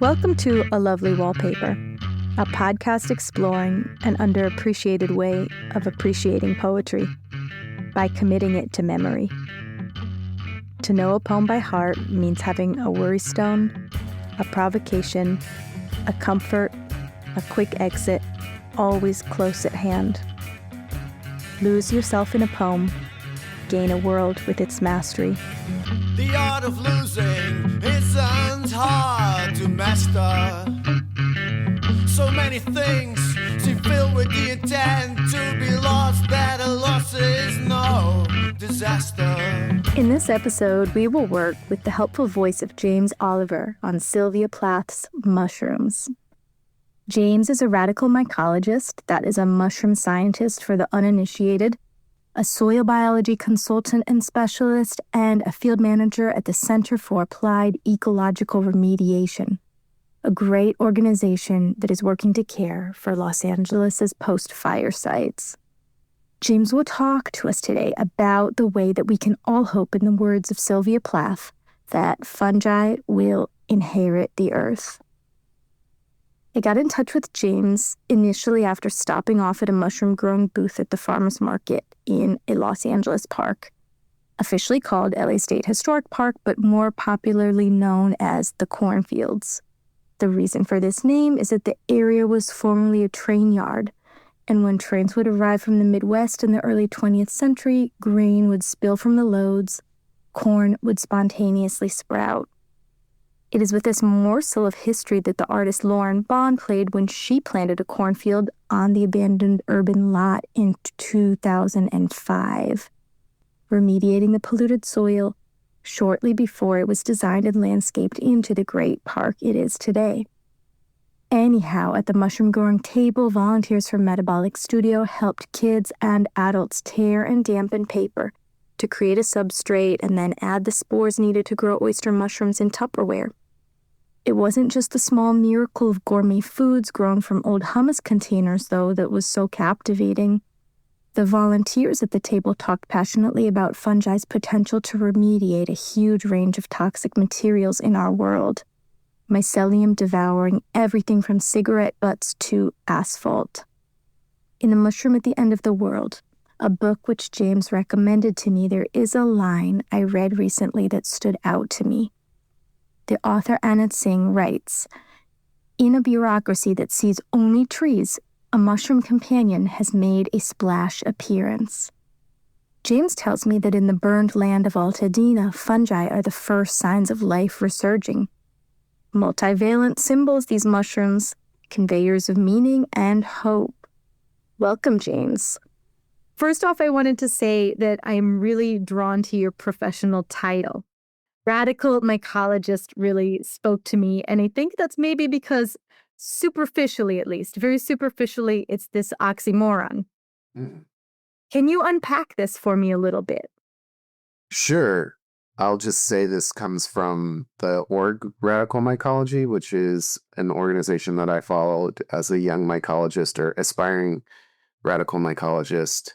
Welcome to A Lovely Wallpaper, a podcast exploring an underappreciated way of appreciating poetry by committing it to memory. To know a poem by heart means having a worry stone, a provocation, a comfort, a quick exit, always close at hand. Lose yourself in a poem, gain a world with its mastery. The art of losing isn't hard to master. So many things seem filled with the intent to be lost, that a loss is no disaster. In this episode, we will work with the helpful voice of James Oliver on Sylvia Plath's mushrooms. James is a radical mycologist, that is a mushroom scientist for the uninitiated, a soil biology consultant and specialist, and a field manager at the Center for Applied Ecological Remediation, a great organization that is working to care for Los Angeles' post-fire sites. James will talk to us today about the way that we can all hope, in the words of Sylvia Plath, that fungi will inherit the earth. I got in touch with James initially after stopping off at a mushroom-growing booth at the farmer's market in a Los Angeles park, officially called LA State Historic Park, but more popularly known as the Cornfields. The reason for this name is that the area was formerly a train yard, and when trains would arrive from the Midwest in the early 20th century, grain would spill from the loads, corn would spontaneously sprout. It is with this morsel of history that the artist Lauren Bond played when she planted a cornfield on the abandoned urban lot in 2005, remediating the polluted soil shortly before it was designed and landscaped into the great park it is today. Anyhow, at the mushroom growing table, volunteers from Metabolic Studio helped kids and adults tear and dampen paper to create a substrate and then add the spores needed to grow oyster mushrooms in Tupperware. It wasn't just the small miracle of gourmet foods grown from old hummus containers, though, that was so captivating. The volunteers at the table talked passionately about fungi's potential to remediate a huge range of toxic materials in our world, mycelium devouring everything from cigarette butts to asphalt. In The Mushroom at the End of the World, a book which James recommended to me, there is a line I read recently that stood out to me. The author Anand Singh writes, "In a bureaucracy that sees only trees, a mushroom companion has made a splash appearance." James tells me that in the burned land of Altadena, fungi are the first signs of life resurging. Multivalent symbols, these mushrooms, conveyors of meaning and hope. Welcome, James. First off, I wanted to say that I am really drawn to your professional title. Radical mycologist really spoke to me, and I think that's maybe because superficially, at least, very superficially, it's this oxymoron. Can you unpack this for me a little bit? Sure. I'll just say this comes from the org Radical Mycology, which is an organization that I followed as a young mycologist or aspiring radical mycologist,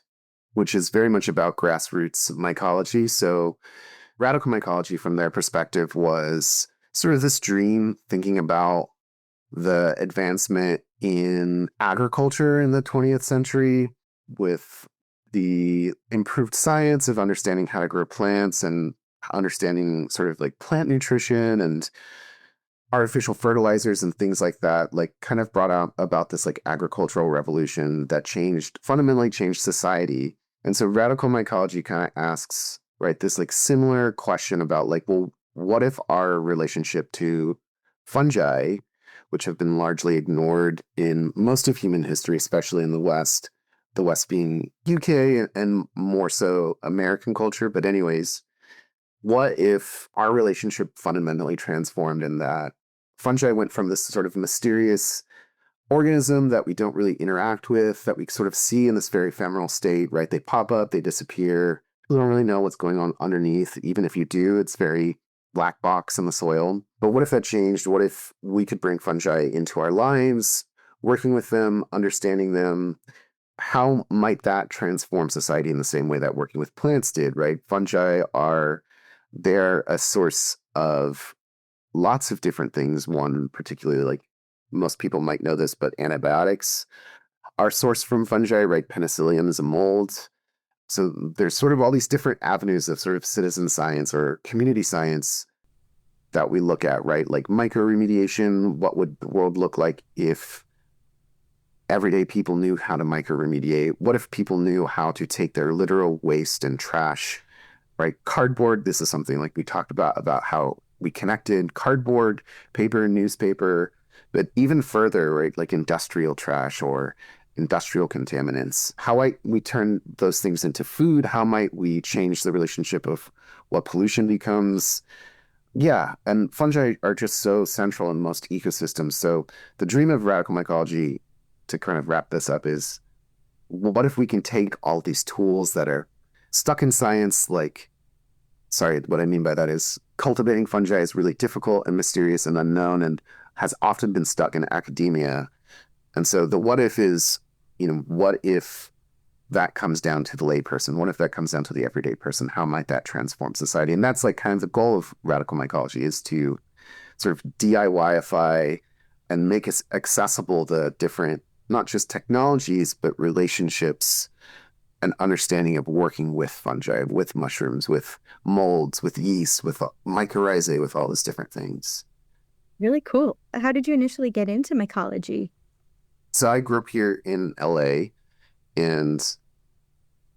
which is very much about grassroots mycology. So radical mycology, from their perspective, was sort of this dream thinking about the advancement in agriculture in the 20th century with the improved science of understanding how to grow plants and understanding sort of like plant nutrition and artificial fertilizers and things like that, like kind of brought out about this like agricultural revolution that fundamentally changed society. And so radical mycology kind of asks, right, this like similar question about like, well, what if our relationship to fungi, which have been largely ignored in most of human history, especially in the West being UK and more so American culture. But anyways, what if our relationship fundamentally transformed in that fungi went from this sort of mysterious organism that we don't really interact with, that we sort of see in this very ephemeral state, right? They pop up, they disappear. You don't really know what's going on underneath. Even if you do, it's very black box in the soil. But what if that changed? What if we could bring fungi into our lives, working with them, understanding them? How might that transform society in the same way that working with plants did, right? They're a source of lots of different things. One particularly, like most people might know this, but antibiotics are sourced from fungi, right? Penicillium is a mold. So there's sort of all these different avenues of sort of citizen science or community science that we look at, right? Like mycoremediation, what would the world look like if everyday people knew how to mycoremediate? What if people knew how to take their literal waste and trash, right? Cardboard, this is something like we talked about how we connected cardboard, paper, newspaper, but even further, right? Like industrial trash or industrial contaminants. How might we turn those things into food? How might we change the relationship of what pollution becomes? Yeah, and fungi are just so central in most ecosystems. So the dream of radical mycology, to kind of wrap this up, is what if we can take all these tools that are stuck in science, like, sorry, what I mean by that is cultivating fungi is really difficult and mysterious and unknown and has often been stuck in academia. And so the what if is, what if that comes down to the layperson? What if that comes down to the everyday person? How might that transform society? And that's like kind of the goal of radical mycology, is to sort of DIYify and make it accessible the different, not just technologies, but relationships and understanding of working with fungi, with mushrooms, with molds, with yeast, with mycorrhizae, with all these different things. Really cool. How did you initially get into mycology? So I grew up here in LA, and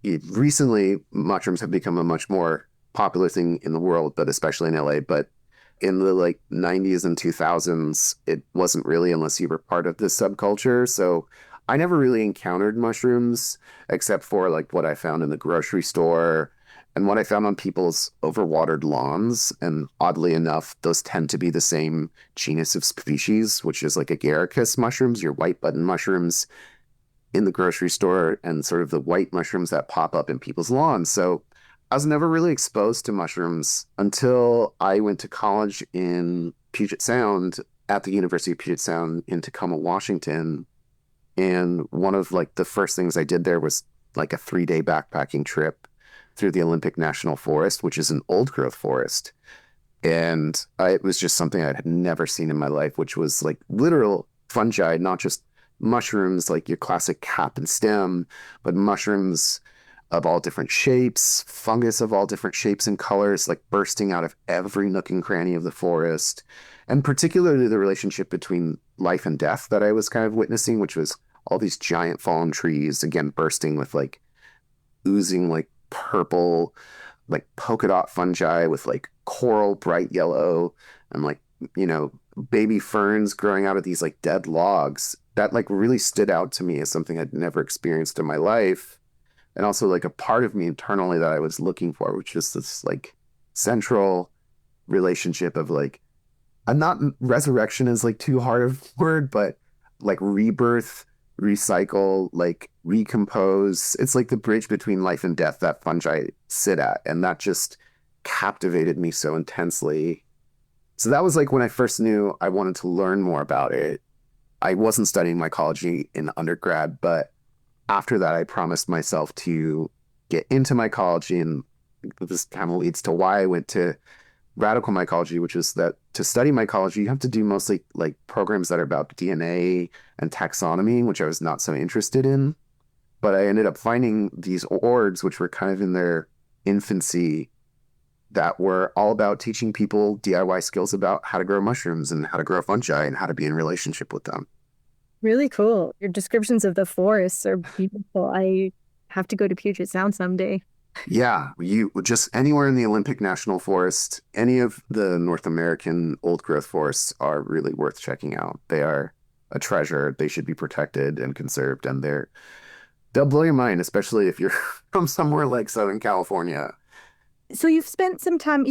recently mushrooms have become a much more popular thing in the world, but especially in LA. But in the like 90s and 2000s, it wasn't really unless you were part of this subculture. So I never really encountered mushrooms except for like what I found in the grocery store and what I found on people's overwatered lawns. And oddly enough, those tend to be the same genus of species, which is like agaricus mushrooms, your white button mushrooms in the grocery store, and sort of the white mushrooms that pop up in people's lawns. So I was never really exposed to mushrooms until I went to college in Puget Sound at the University of Puget Sound in Tacoma, Washington. And one of like the first things I did there was like a 3-day backpacking trip through the Olympic National Forest, which is an old growth forest. And it was just something I had never seen in my life, which was like literal fungi, not just mushrooms like your classic cap and stem, but mushrooms of all different shapes, fungus of all different shapes and colors, like bursting out of every nook and cranny of the forest. And particularly the relationship between life and death that I was kind of witnessing, which was all these giant fallen trees, again, bursting with like oozing like purple, like polka dot fungi with like coral bright yellow and like, baby ferns growing out of these like dead logs. That like really stood out to me as something I'd never experienced in my life. And also like a part of me internally that I was looking for, which is this like central relationship of like, I'm not, resurrection is like too hard of a word, but like rebirth, recycle, like recompose. It's like the bridge between life and death that fungi sit at. And that just captivated me so intensely. So that was like when I first knew I wanted to learn more about it. I wasn't studying mycology in undergrad, but after that, I promised myself to get into mycology. And this kind of leads to why I went to radical mycology, which is that to study mycology, you have to do mostly like programs that are about DNA and taxonomy, which I was not so interested in. But I ended up finding these orgs, which were kind of in their infancy, that were all about teaching people DIY skills about how to grow mushrooms and how to grow fungi and how to be in relationship with them. Really cool. Your descriptions of the forests are beautiful. I have to go to Puget Sound someday. Yeah, you just anywhere in the Olympic National Forest, any of the North American old growth forests are really worth checking out. They are a treasure. They should be protected and conserved, and they'll blow your mind, especially if you're from somewhere like Southern California. So you spent some time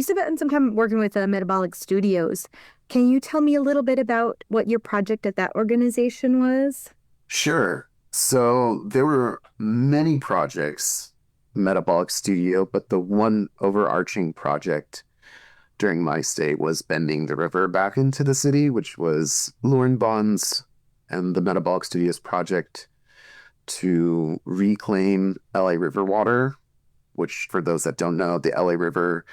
working with Metabolic Studios. Can you tell me a little bit about what your project at that organization was? Sure. So there were many projects, Metabolic Studio, but the one overarching project during my stay was bending the river back into the city, which was Lauren Bond's and the Metabolic Studios project to reclaim LA River water, which for those that don't know, the LA River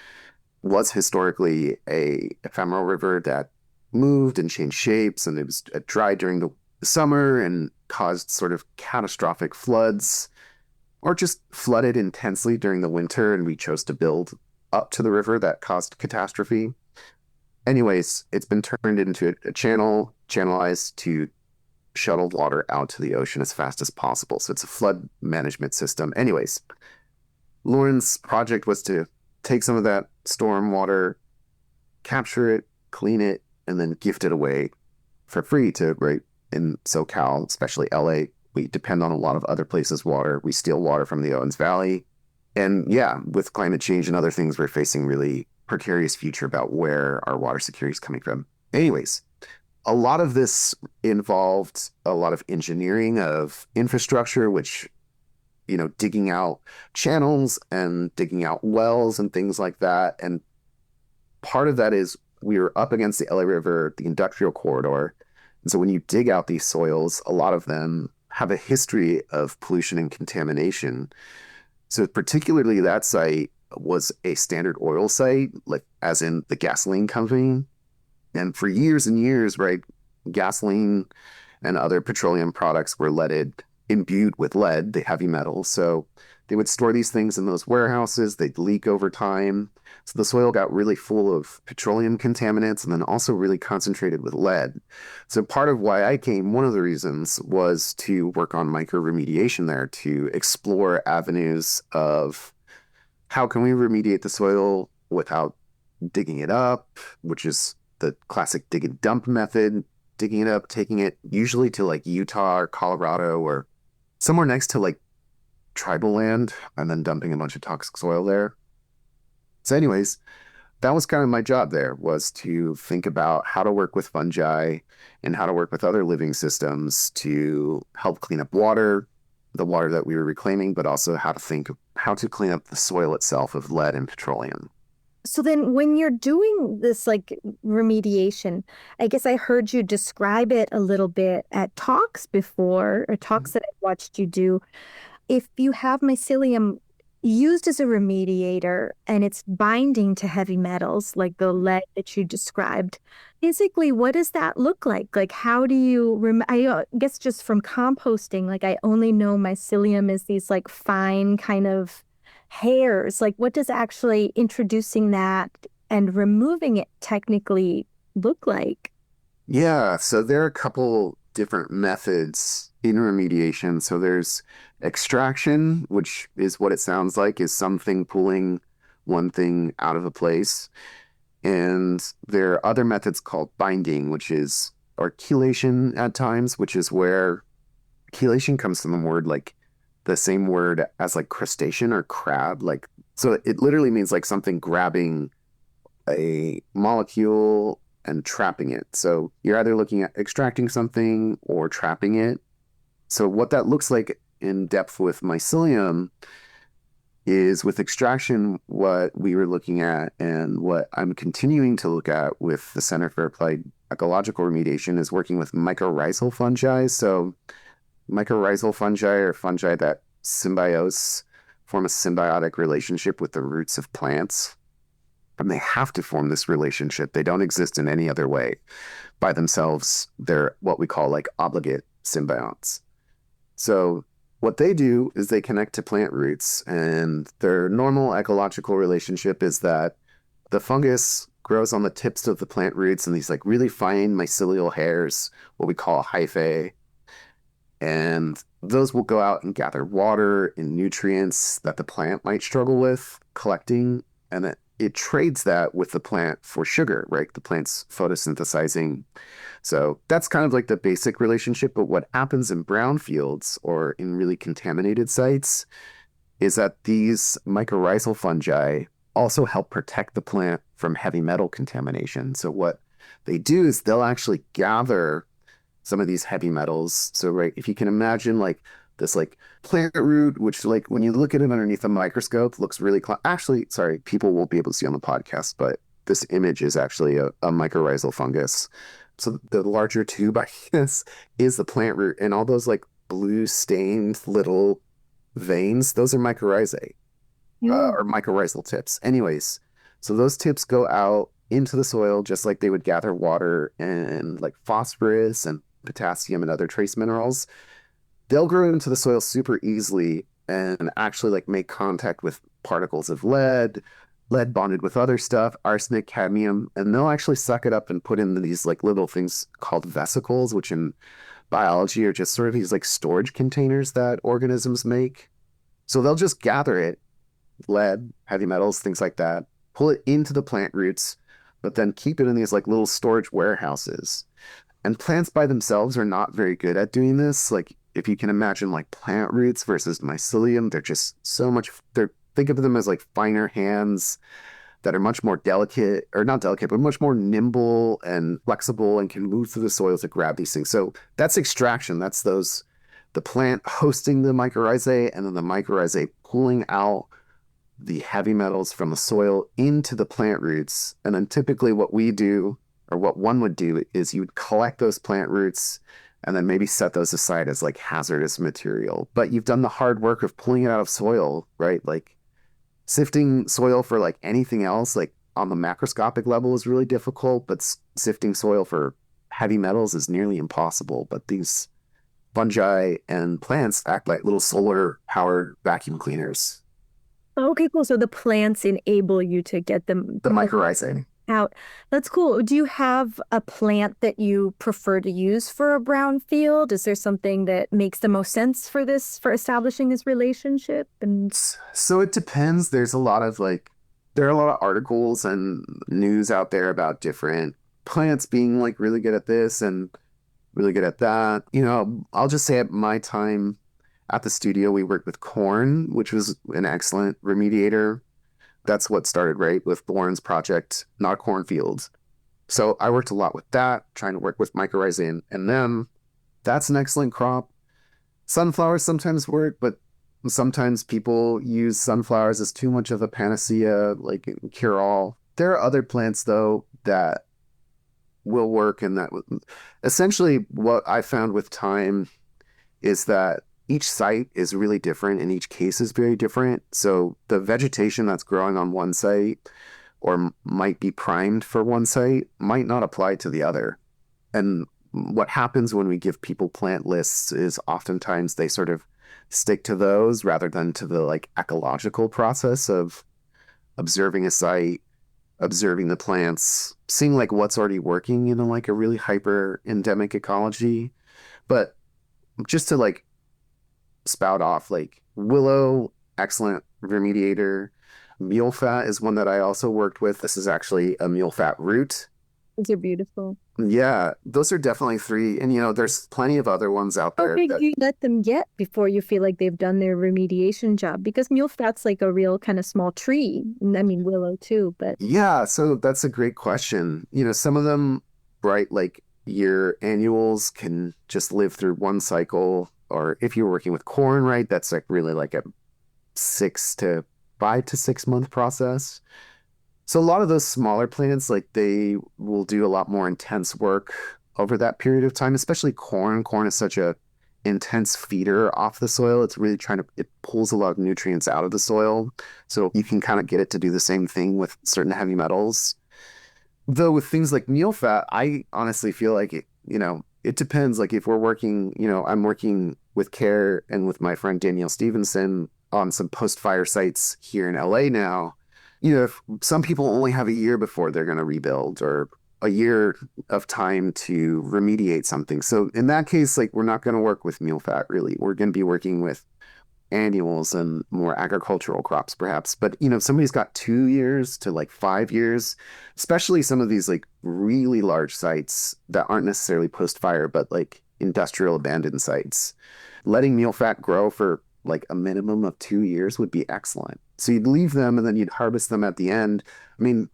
was historically a ephemeral river that moved and changed shapes, and it was dry during the summer and caused sort of catastrophic floods, or just flooded intensely during the winter, and we chose to build up to the river that caused catastrophe. Anyways, it's been turned into a channelized to shuttle water out to the ocean as fast as possible. So it's a flood management system. Anyways, Lauren's project was to take some of that storm water, capture it, clean it, and then gift it away for free to, right, in SoCal, especially LA. We depend on a lot of other places' water. We steal water from the Owens Valley. And yeah, with climate change and other things, we're facing really precarious future about where our water security is coming from. Anyways, a lot of this involved a lot of engineering of infrastructure, which, digging out channels and digging out wells and things like that. And part of that is we were up against the LA River, the industrial corridor. And so when you dig out these soils, a lot of them have a history of pollution and contamination. So particularly that site was a Standard Oil site, like as in the gasoline company. And for years and years, right, gasoline and other petroleum products were imbued with lead, the heavy metal. So they would store these things in those warehouses. They'd leak over time. So the soil got really full of petroleum contaminants and then also really concentrated with lead. So part of why I came, one of the reasons was to work on mycoremediation there, to explore avenues of how can we remediate the soil without digging it up, which is the classic dig and dump method, digging it up, taking it usually to like Utah or Colorado or somewhere next to like tribal land and then dumping a bunch of toxic soil there. So anyways, that was kind of my job there, was to think about how to work with fungi and how to work with other living systems to help clean up water, the water that we were reclaiming, but also how to clean up the soil itself of lead and petroleum. So then when you're doing this like remediation, I guess I heard you describe it a little bit at talks before, or talks that I watched you do. If you have mycelium used as a remediator and it's binding to heavy metals like the lead that you described, physically, what does that look like? Like, how do you, I guess just from composting, like I only know mycelium is these like fine kind of hairs. Like, what does actually introducing that and removing it technically look like? Yeah, so there are a couple different methods in remediation. So there's extraction, which is what it sounds like, is something pulling one thing out of a place. And there are other methods called binding, which is, or chelation at times, which is where chelation comes from the word like the same word as like crustacean or crab. Like, so it literally means like something grabbing a molecule and trapping it. So you're either looking at extracting something or trapping it. So what that looks like in depth with mycelium is, with extraction, what we were looking at and what I'm continuing to look at with the Center for Applied Ecological Remediation is working with mycorrhizal fungi. So mycorrhizal fungi are fungi that form a symbiotic relationship with the roots of plants. And they have to form this relationship. They don't exist in any other way. By themselves, they're what we call like obligate symbionts. So what they do is they connect to plant roots, and their normal ecological relationship is that the fungus grows on the tips of the plant roots and these like really fine mycelial hairs, what we call hyphae. And those will go out and gather water and nutrients that the plant might struggle with collecting, and it trades that with the plant for sugar, right? The plant's photosynthesizing. So that's kind of like the basic relationship. But what happens in brownfields or in really contaminated sites is that these mycorrhizal fungi also help protect the plant from heavy metal contamination. So what they do is they'll actually gather some of these heavy metals. So, right, if you can imagine like this like plant root, which like when you look at it underneath a microscope looks really actually, sorry, people won't be able to see on the podcast, but this image is actually a mycorrhizal fungus. So the larger tube, I guess, is the plant root, and all those like blue stained little veins, those are mycorrhizae or mycorrhizal tips. Anyways, So those tips go out into the soil just like they would gather water and like phosphorus and potassium and other trace minerals. They'll grow into the soil super easily and actually like make contact with particles of lead bonded with other stuff, arsenic, cadmium, and they'll actually suck it up and put in these like little things called vesicles, which in biology are just sort of these like storage containers that organisms make. So they'll just gather it, lead, heavy metals, things like that, pull it into the plant roots, but then keep it in these like little storage warehouses. And plants by themselves are not very good at doing this. Like if you can imagine like plant roots versus mycelium, they're just so much they're think of them as like finer hands that are much more delicate, or not delicate, but much more nimble and flexible and can move through the soil to grab these things. So that's extraction. That's the plant hosting the mycorrhizae and then the mycorrhizae pulling out the heavy metals from the soil into the plant roots. And then typically what we do, or what one would do, is you would collect those plant roots and then maybe set those aside as like hazardous material. But you've done the hard work of pulling it out of soil, right? Like sifting soil for like anything else, like on the macroscopic level is really difficult, but sifting soil for heavy metals is nearly impossible. But these fungi and plants act like little solar powered vacuum cleaners. Okay, cool. So the plants enable you to get them The mycorrhizae. out. That's cool. Do you have a plant that you prefer to use for a brown field? Is there something that makes the most sense for this, for establishing this relationship? And So it depends. There are a lot of articles and news out there about different plants being like really good at this and really good at that. I'll just say at my time at the studio, we worked with corn, which was an excellent remediator. That's what started, right, with Lauren's project, Not Cornfields. So I worked a lot with that, trying to work with mycorrhizae and them. That's an excellent crop. Sunflowers sometimes work, but sometimes people use sunflowers as too much of a panacea, like cure all. There are other plants, though, that will work, and that essentially what I found with time is that each site is really different and each case is very different. So the vegetation that's growing on one site or might be primed for one site might not apply to the other. And what happens when we give people plant lists is oftentimes they sort of stick to those rather than to the like ecological process of observing a site, observing the plants, seeing like what's already working in like a really hyper endemic ecology. But just to like spout off, like willow, excellent remediator. Mule fat is one that I also worked with. This is actually a mule fat root. these are beautiful. Yeah, those are definitely three. And there's plenty of other ones out How there. big do you let them get before you feel like they've done their remediation job? Because mule fat's like a real kind of small tree. I mean, willow too, but Yeah, so that's a great question. Some of them, right, like your annuals can just live through one cycle. Or if you're working with corn, right, that's like really like a 5 to 6 month process. So a lot of those smaller plants, like they will do a lot more intense work over that period of time, especially corn. Corn is such a intense feeder off the soil. It's really it pulls a lot of nutrients out of the soil. So you can kind of get it to do the same thing with certain heavy metals. Though with things like meal fat, I honestly feel like it depends. Like if we're working, I'm working with CAER and with my friend Danielle Stevenson on some post-fire sites here in LA now. If some people only have a year before they're going to rebuild or a year of time to remediate something. So in that case, like we're not going to work with meal fat really. We're going to be working with annuals and more agricultural crops perhaps. But if somebody's got 2 years to like 5 years, especially some of these like really large sites that aren't necessarily post-fire, but like industrial abandoned sites, letting meal fat grow for like a minimum of 2 years would be excellent. So you'd leave them and then you'd harvest them at the end. I mean,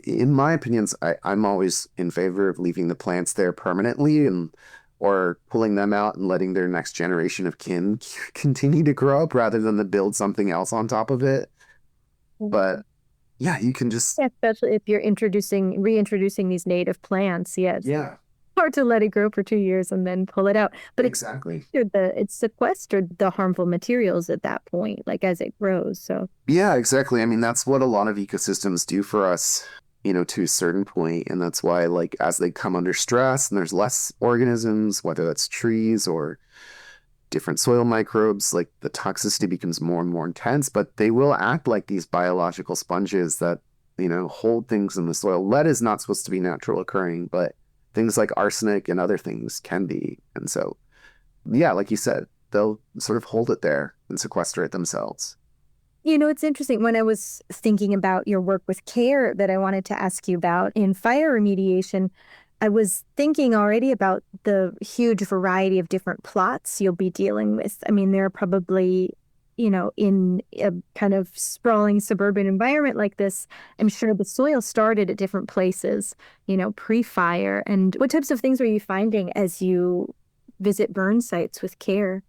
in my opinions, I'm always in favor of leaving the plants there permanently or pulling them out and letting their next generation of kin continue to grow up rather than to build something else on top of it. But yeah, you can just especially if you're reintroducing these native plants. Yes. yeah. hard to let it grow for 2 years and then pull it out. But Exactly. it sequestered the harmful materials at that point, like as it grows. So Yeah, exactly. I mean, that's what a lot of ecosystems do for us, to a certain point. And that's why, like, as they come under stress and there's less organisms, whether that's trees or different soil microbes, like the toxicity becomes more and more intense, but they will act like these biological sponges that, hold things in the soil. Lead is not supposed to be natural occurring, but things like arsenic and other things can be. And so, yeah, like you said, they'll sort of hold it there and sequester it themselves. It's interesting. When I was thinking about your work with CAER that I wanted to ask you about in fire remediation, I was thinking already about the huge variety of different plots you'll be dealing with. I mean, there are probably, in a kind of sprawling suburban environment like this, I'm sure the soil started at different places, pre-fire. And what types of things are you finding as you visit burn sites with CAER?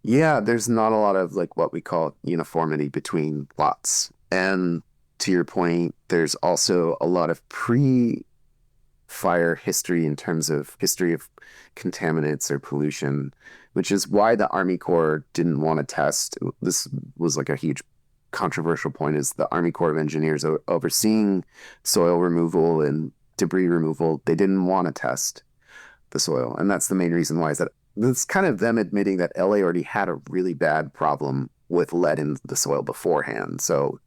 Yeah, there's not a lot of like what we call uniformity between plots. And to your point, there's also a lot of pre-fire history in terms of history of contaminants or pollution, which is why the Army Corps didn't want to test. This was like a huge controversial point is the Army Corps of Engineers overseeing soil removal and debris removal. They didn't want to test the soil. And that's the main reason why is that it's kind of them admitting that LA already had a really bad problem with lead in the soil beforehand. So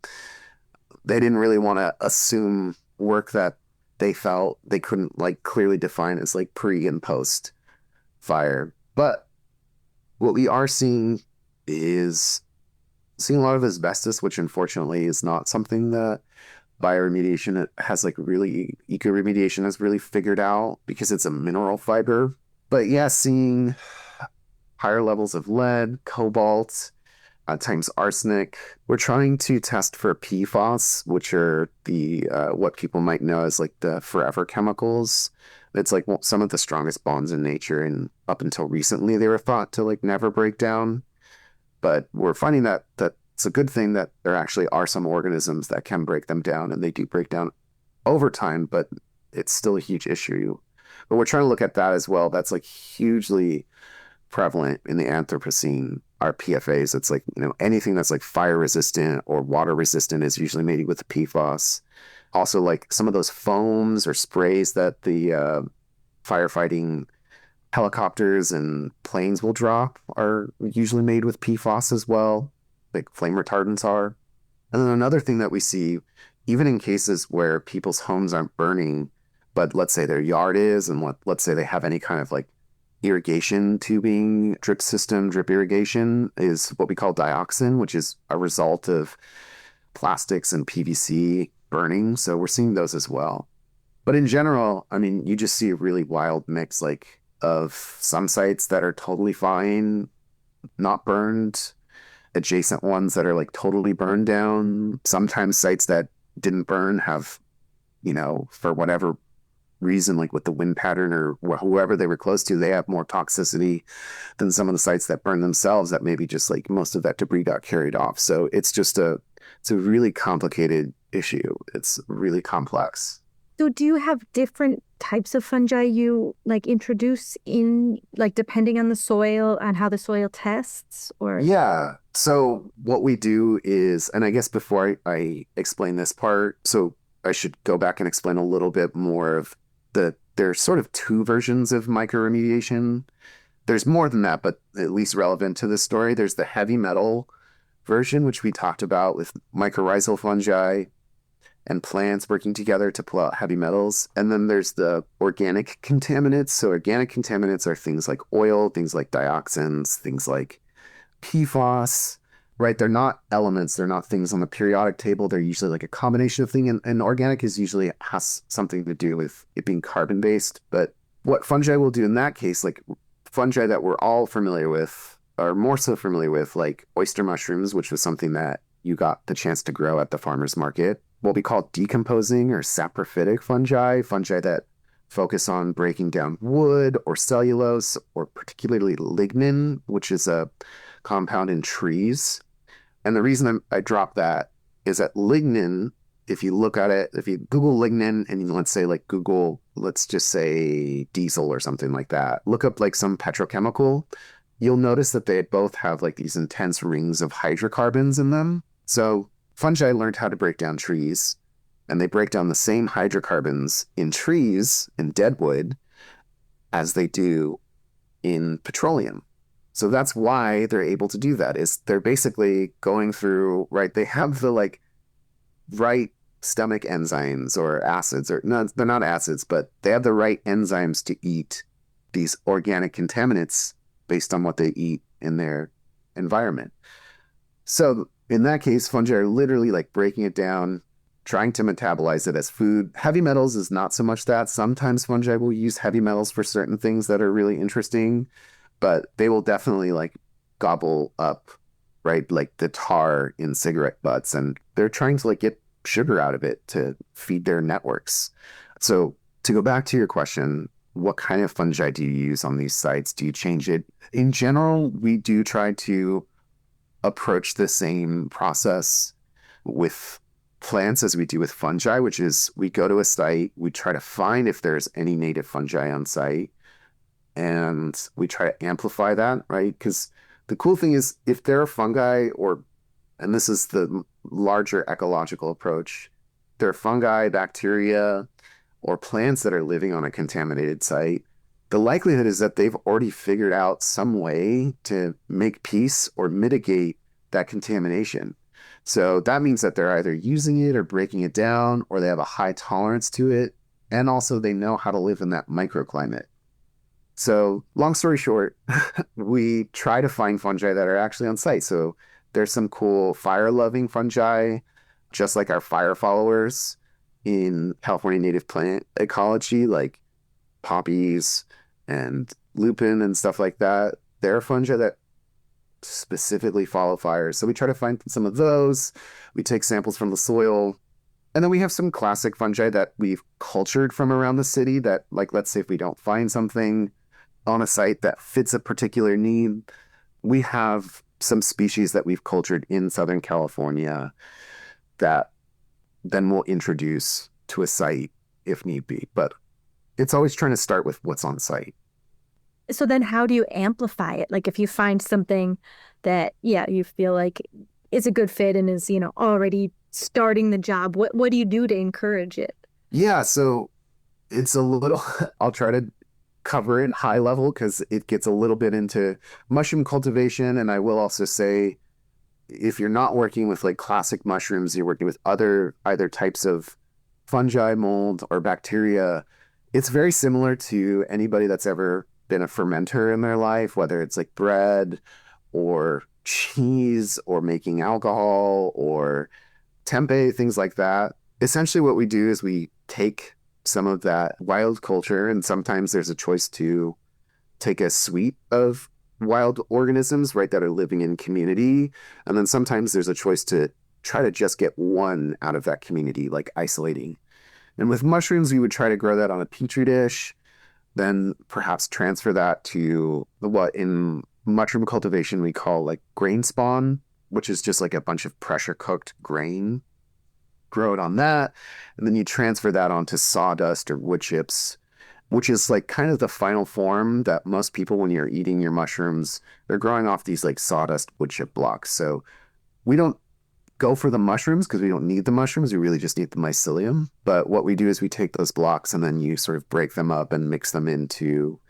they didn't really want to assume work that they felt they couldn't like clearly define as like pre and post fire. But what we are seeing is seeing a lot of asbestos, which unfortunately is not something that bioremediation has like really eco remediation has really figured out because it's a mineral fiber. But yeah, seeing higher levels of lead, cobalt, at times arsenic. We're trying to test for PFAS, which are the what people might know as like the forever chemicals. It's like some of the strongest bonds in nature, and up until recently, they were thought to like never break down. But we're finding that it's a good thing that there actually are some organisms that can break them down, and they do break down over time, but it's still a huge issue. But we're trying to look at that as well. That's like hugely prevalent in the Anthropocene. Our PFAs, it's like, anything that's like fire resistant or water resistant is usually made with PFAS. Also, like some of those foams or sprays that the firefighting helicopters and planes will drop are usually made with PFAS as well, like flame retardants are. And then another thing that we see, even in cases where people's homes aren't burning, but let's say their yard is, and let's say they have any kind of like irrigation tubing, drip system, drip irrigation, is what we call dioxin, which is a result of plastics and PVC burning. So we're seeing those as well. But in general, I mean, you just see a really wild mix, like of some sites that are totally fine, not burned, adjacent ones that are like totally burned down. Sometimes sites that didn't burn have, for whatever reason, like with the wind pattern or whoever they were close to, they have more toxicity than some of the sites that burn themselves that maybe just like most of that debris got carried off. So it's a really complicated issue. It's really complex. So do you have different types of fungi you like introduce in like depending on the soil and how the soil tests or? Yeah. So what we do is, and I guess before I explain this part, so I should go back and explain a little bit more of there's sort of two versions of mycoremediation. There's more than that, but at least relevant to this story. There's the heavy metal version, which we talked about with mycorrhizal fungi and plants working together to pull out heavy metals. And then there's the organic contaminants. So organic contaminants are things like oil, things like dioxins, things like PFAS, right? They're not elements. They're not things on the periodic table. They're usually like a combination of things. And organic is usually has something to do with it being carbon-based. But what fungi will do in that case, like fungi that we're all familiar with, or more so familiar with, like oyster mushrooms, which was something that you got the chance to grow at the farmer's market. What we call decomposing or saprophytic fungi that focus on breaking down wood or cellulose, or particularly lignin, which is a compound in trees. And the reason I dropped that is that lignin if you look at it, if you Google lignin and let's say like Google, let's just say diesel or something like that, look up like some petrochemical, you'll notice that they both have like these intense rings of hydrocarbons in them. So fungi learned how to break down trees, and they break down the same hydrocarbons in trees, in deadwood, as they do in petroleum. So that's why they're able to do that, is they're basically going through, right? They have the like right stomach enzymes or acids, or no, they're not acids, but they have the right enzymes to eat these organic contaminants based on what they eat in their environment. So in that case, fungi are literally like breaking it down, trying to metabolize it as food. Heavy metals is not so much that. Sometimes fungi will use heavy metals for certain things that are really interesting, but they will definitely like gobble up, right? Like the tar in cigarette butts, and they're trying to like get sugar out of it to feed their networks. So to go back to your question, what kind of fungi do you use on these sites? Do you change it? In general, we do try to approach the same process with plants as we do with fungi, which is we go to a site, we try to find if there's any native fungi on site, and we try to amplify that, right? Because the cool thing is if there are fungi, or, and this is the larger ecological approach, there are fungi, bacteria, or plants that are living on a contaminated site, the likelihood is that they've already figured out some way to make peace or mitigate that contamination. So that means that they're either using it or breaking it down, or they have a high tolerance to it. And also they know how to live in that microclimate. So long story short, we try to find fungi that are actually on site. So there's some cool fire-loving fungi, just like our fire followers in California native plant ecology, like poppies and lupin and stuff like that. There are fungi that specifically follow fires. So we try to find some of those. We take samples from the soil. And then we have some classic fungi that we've cultured from around the city that, like, let's say if we don't find something on a site that fits a particular need, we have some species that we've cultured in Southern California that then we'll introduce to a site if need be. But it's always trying to start with what's on site. So then how do you amplify it? Like if you find something that, yeah, you feel like is a good fit and is, already starting the job, what do you do to encourage it? Yeah, so it's a little, I'll try to cover it high level because it gets a little bit into mushroom cultivation. And I will also say, if you're not working with like classic mushrooms, you're working with other either types of fungi, mold, or bacteria, it's very similar to anybody that's ever been a fermenter in their life, whether it's like bread or cheese or making alcohol or tempeh, things like that. Essentially what we do is we take some of that wild culture, and sometimes there's a choice to take a suite of wild organisms, right, that are living in community. And then sometimes there's a choice to try to just get one out of that community, like isolating. And with mushrooms, we would try to grow that on a petri dish, then perhaps transfer that to what in mushroom cultivation we call like grain spawn, which is just like a bunch of pressure cooked grain. Grow it on that, and then you transfer that onto sawdust or wood chips, which is like kind of the final form that most people, when you're eating your mushrooms, they're growing off these like sawdust wood chip blocks. So we don't go for the mushrooms because we don't need the mushrooms. We really just need the mycelium. But what we do is we take those blocks and then you sort of break them up and mix them into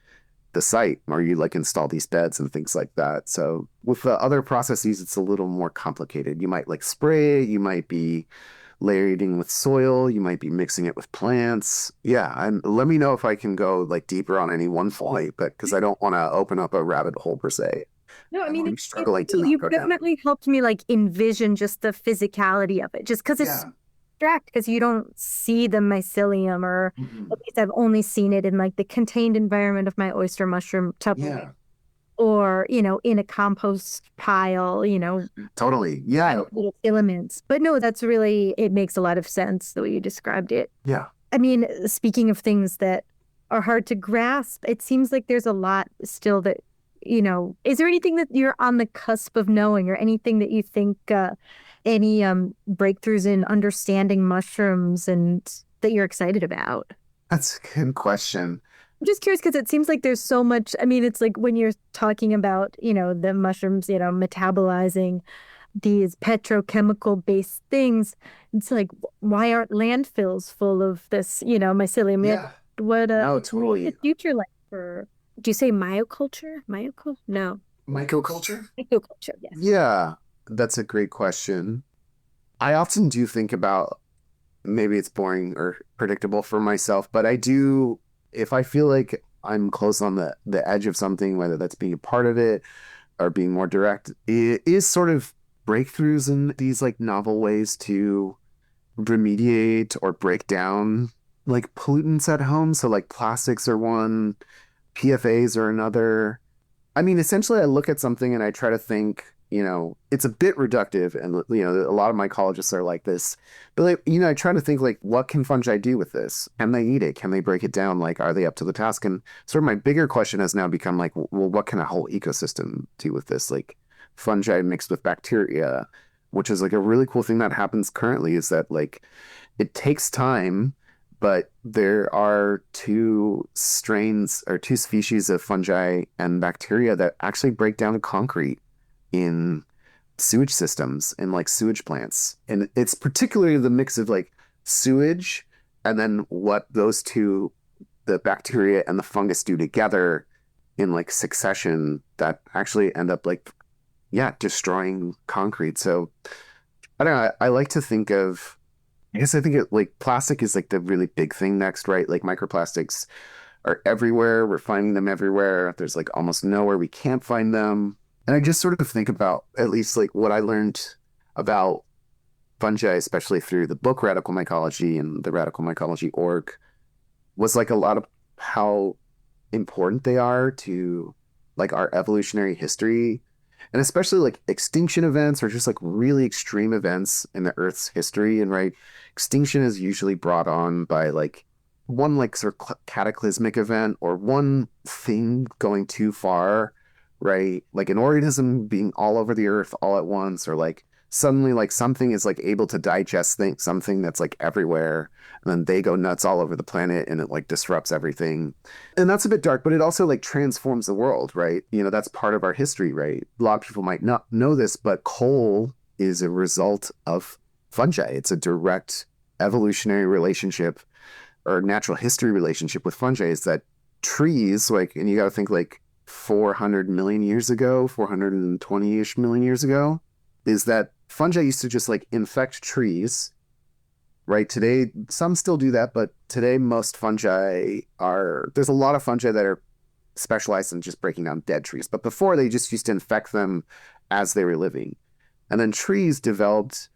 the site, or you like install these beds and things like that. So with the other processes, it's a little more complicated. You might like spray it, you might be layering with soil, you might be mixing it with plants. Yeah, and let me know if I can go like deeper on any one point, but because I don't want to open up a rabbit hole per se. No, I mean, I'm struggling to not you've go down. definitely helped me like envision just the physicality of it, just because it's abstract, because you don't see the mycelium, or at least I've only seen it in like the contained environment of my oyster mushroom tub. Yeah. Or, in a compost pile, Totally. Yeah. little filaments. But no, that's really, it makes a lot of sense the way you described it. Yeah. I mean, speaking of things that are hard to grasp, it seems like there's a lot still that, is there anything that you're on the cusp of knowing, or anything that you think any breakthroughs in understanding mushrooms and that you're excited about? That's a good question. I'm just curious because it seems like there's so much. I mean, it's like when you're talking about, the mushrooms, metabolizing these petrochemical based things, it's like, why aren't landfills full of this, mycelium? Yeah. What No, what's totally. the future like for, do you say myoculture? Myoculture? No, Mycoculture? mycoculture, yes. Yeah, that's a great question. I often do think about, maybe it's boring or predictable for myself, but I do, if I feel like I'm close on the edge of something, whether that's being a part of it or being more direct, it is sort of breakthroughs in these like novel ways to remediate or break down like pollutants at home. So like plastics are one, PFAs are another. I mean, essentially, I look at something and I try to think, it's a bit reductive, and a lot of mycologists are like this, but like, I try to think like, what can fungi do with this? Can they eat it? Can they break it down? Like, are they up to the task? And sort of my bigger question has now become like, well, what can a whole ecosystem do with this? Like, fungi mixed with bacteria, which is like a really cool thing that happens currently, is that like it takes time, but there are two strains or two species of fungi and bacteria that actually break down concrete in sewage systems and like sewage plants. And it's particularly the mix of like sewage and then what those two, the bacteria and the fungus, do together in like succession that actually end up like, yeah, destroying concrete. So I don't know. I like to think of, I guess I think like plastic is like the really big thing next, right? Like microplastics are everywhere. We're finding them everywhere. There's like almost nowhere we can't find them. And I just sort of think about at least like what I learned about fungi, especially through the book Radical Mycology and the Radical Mycology org, was like a lot of how important they are to like our evolutionary history, and especially like extinction events or just like really extreme events in the Earth's history. And right, extinction is usually brought on by like one like sort of cataclysmic event or one thing going too far, right? Like an organism being all over the Earth all at once, or like suddenly like something is like able to digest something that's like everywhere, and then they go nuts all over the planet and it like disrupts everything. And that's a bit dark, but it also like transforms the world, right? That's part of our history, right? A lot of people might not know this, but coal is a result of fungi. It's a direct evolutionary relationship or natural history relationship with fungi, is that trees, like, and you got to think like 400 million years ago, 420-ish million years ago, is that fungi used to just like infect trees, right? Today, some still do that, but today most fungi there's a lot of fungi that are specialized in just breaking down dead trees. But before, they just used to infect them as they were living. And then trees developed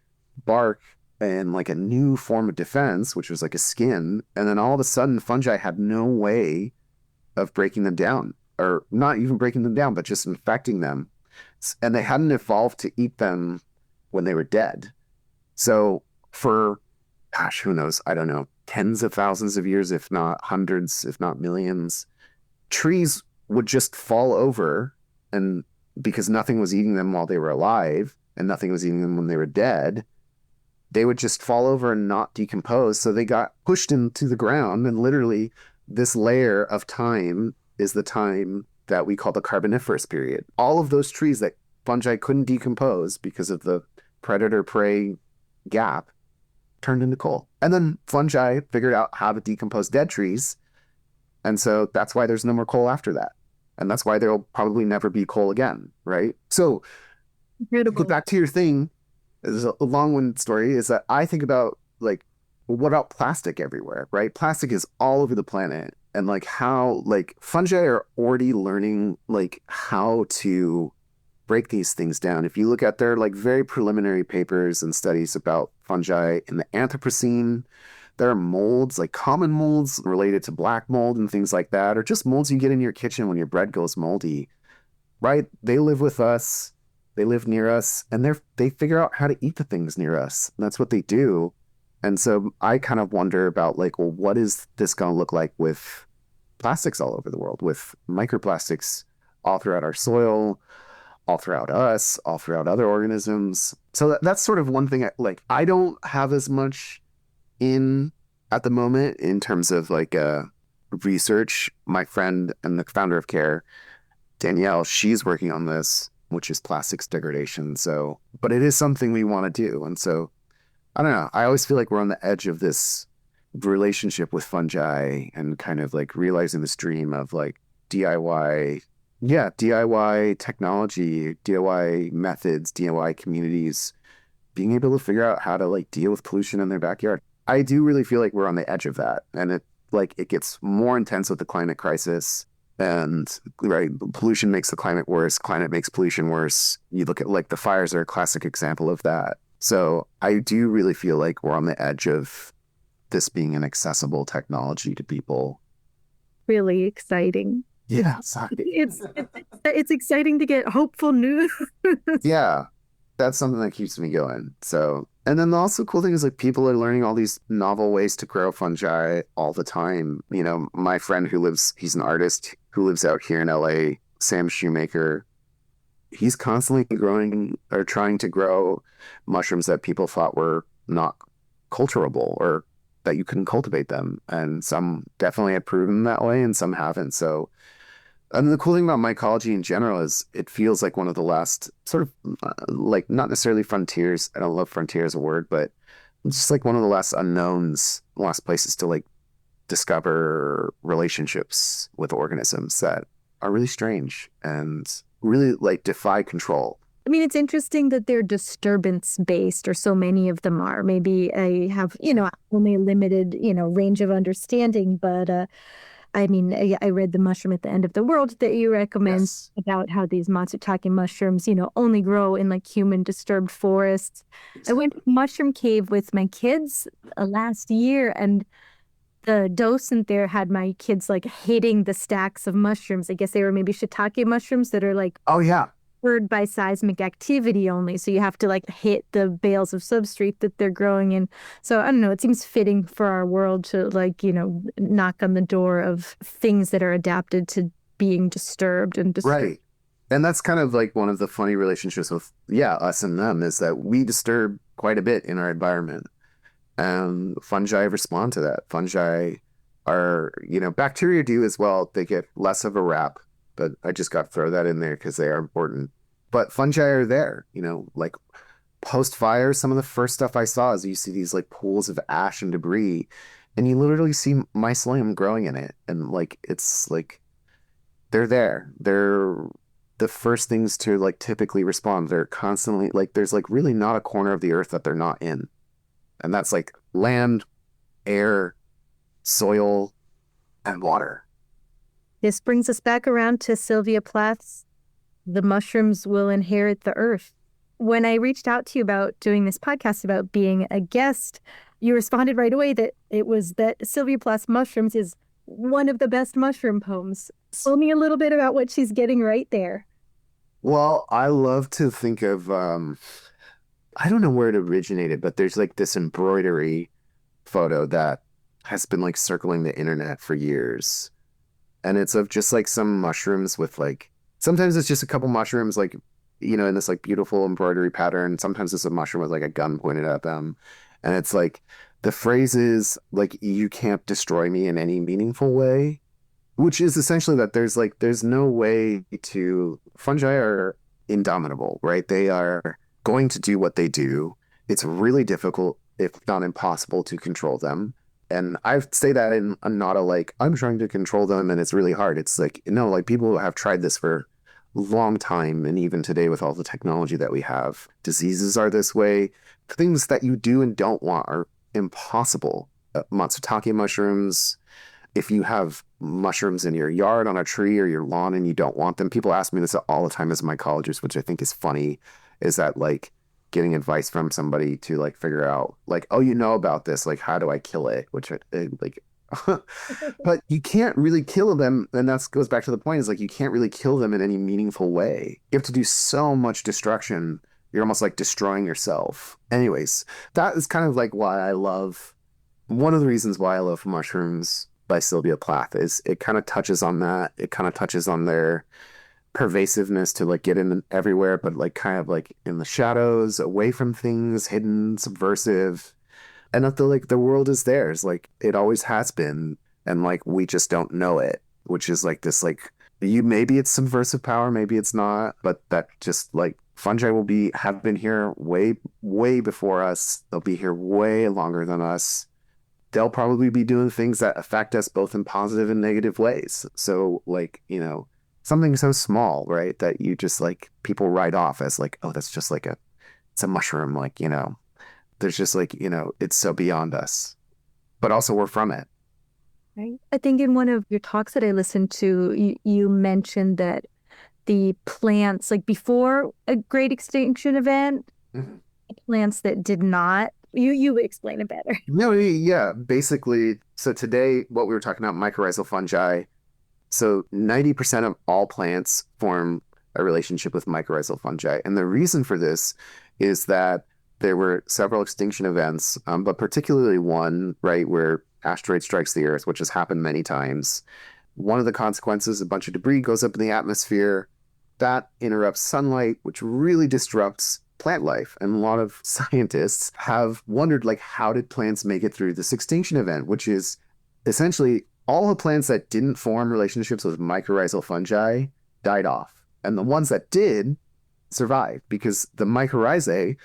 bark and like a new form of defense, which was like a skin. And then all of a sudden, fungi had no way of breaking them down, or not even breaking them down, but just infecting them. And they hadn't evolved to eat them when they were dead. So for, gosh, who knows? I don't know, tens of thousands of years, if not hundreds, if not millions, trees would just fall over, and because nothing was eating them while they were alive and nothing was eating them when they were dead, they would just fall over and not decompose. So they got pushed into the ground, and literally this layer of time is the time that we call the Carboniferous period. All of those trees that fungi couldn't decompose because of the predator-prey gap turned into coal. And then fungi figured out how to decompose dead trees. And so that's why there's no more coal after that. And that's why there'll probably never be coal again, right? So Incredible. go back to your thing, is a long-winded story, is that I think about like, well, what about plastic everywhere, right? Plastic is all over the planet. And like how like fungi are already learning like how to break these things down. If you look at their like very preliminary papers and studies about fungi in the Anthropocene, there are molds, like common molds related to black mold and things like that, or just molds you get in your kitchen when your bread goes moldy, right? They live with us, they live near us, and they figure out how to eat the things near us. And that's what they do. And so I kind of wonder about like, well, what is this going to look like with plastics all over the world, with microplastics all throughout our soil, all throughout us, all throughout other organisms? So that's sort of one thing I don't have as much in at the moment in terms of like research. My friend and the founder of CAER, Danielle, she's working on this, which is plastics degradation. So, but it is something we want to do. And so, I don't know. I always feel like we're on the edge of this relationship with fungi and kind of like realizing this dream of like DIY, yeah, DIY technology, DIY methods, DIY communities, being able to figure out how to like deal with pollution in their backyard. I do really feel like we're on the edge of that. And it gets more intense with the climate crisis. And right, pollution makes the climate worse. Climate makes pollution worse. You look at like the fires are a classic example of that. So I do really feel like we're on the edge of this being an accessible technology to people. Really exciting. Yeah, sorry. It's exciting to get hopeful news. Yeah, that's something that keeps me going. So, and then the also cool thing is like people are learning all these novel ways to grow fungi all the time. You know, my friend he's an artist who lives out here in LA, Sam Shoemaker. He's constantly growing or trying to grow mushrooms that people thought were not culturable or that you couldn't cultivate them. And some definitely have proven that way and some haven't. So, and the cool thing about mycology in general is it feels like one of the last sort of like not necessarily frontiers. I don't love frontier as a word, but it's just like one of the last unknowns, last places to like discover relationships with organisms that are really strange and really like defy control. I mean, it's interesting that they're disturbance based, or so many of them are. Maybe I have, only a limited, range of understanding, but I mean, I read The Mushroom at the End of the World that you recommend. Yes. About how these matsutake mushrooms, only grow in like human disturbed forests. Exactly. I went to Mushroom Cave with my kids last year, and the docent there had my kids like hitting the stacks of mushrooms. I guess they were maybe shiitake mushrooms that are like, oh yeah, covered by seismic activity only. So you have to like hit the bales of substrate that they're growing in. So I don't know, it seems fitting for our world to like, knock on the door of things that are adapted to being disturbed and disturbed. Right. And that's kind of like one of the funny relationships with, us and them is that we disturb quite a bit in our environment. And fungi respond to that. Fungi are, bacteria do as well. They get less of a rap, but I just got to throw that in there because they are important. But fungi are there, like post fire. Some of the first stuff I saw is you see these like pools of ash and debris, and you literally see mycelium growing in it. And like, it's like, they're there. They're the first things to like typically respond. They're constantly like, there's like really not a corner of the earth that they're not in. And that's like land, air, soil, and water. This brings us back around to Sylvia Plath's The Mushrooms Will Inherit the Earth. When I reached out to you about doing this podcast, about being a guest, you responded right away that it was that Sylvia Plath's Mushrooms is one of the best mushroom poems. Tell me a little bit about what she's getting right there. Well, I love to think of, I don't know where it originated, but there's like this embroidery photo that has been like circling the internet for years. And it's of just like some mushrooms with like, sometimes it's just a couple mushrooms like, in this like beautiful embroidery pattern. Sometimes it's a mushroom with like a gun pointed at them. And it's like, the phrase is like, you can't destroy me in any meaningful way, which is essentially that there's no way to, fungi are indomitable, right? They are going to do what they do. It's really difficult, if not impossible, to control them. And I say that in a not a like, I'm trying to control them and it's really hard. It's like, no, like people have tried this for a long time. And even today with all the technology that we have, diseases are this way. Things that you do and don't want are impossible. Matsutake mushrooms, if you have mushrooms in your yard on a tree or your lawn and you don't want them, people ask me this all the time as a mycologist, which I think is funny, is that like getting advice from somebody to like figure out like, oh, about this, like how do I kill it, which like but you can't really kill them, and that goes back to the point is like you can't really kill them in any meaningful way. You have to do so much destruction, you're almost like destroying yourself. Anyways, that is kind of like one of the reasons why I love Mushrooms by Sylvia Plath is it kind of touches on that. It kind of touches on their pervasiveness to like get in everywhere, but like kind of like in the shadows, away from things, hidden, subversive. And that the world is theirs, like it always has been, and like we just don't know it, which is like this like you maybe it's subversive power, maybe it's not, but that just like fungi have been here way before us. They'll be here way longer than us. They'll probably be doing things that affect us both in positive and negative ways. So like, something so small, right, that you just like people write off as like, oh, that's just like it's a mushroom, like, there's just like, it's so beyond us, but also we're from it. Right. I think in one of your talks that I listened to, you mentioned that the plants, like before a great extinction event, plants that did not, you explain it better. No, yeah, basically, so today, what we were talking about, mycorrhizal fungi. So 90% of all plants form a relationship with mycorrhizal fungi. And the reason for this is that there were several extinction events, but particularly one, right, where asteroid strikes the Earth, which has happened many times. One of the consequences, a bunch of debris goes up in the atmosphere. That interrupts sunlight, which really disrupts plant life. And a lot of scientists have wondered, like, how did plants make it through this extinction event, which is essentially all the plants that didn't form relationships with mycorrhizal fungi died off. And the ones that did survived because the mycorrhizae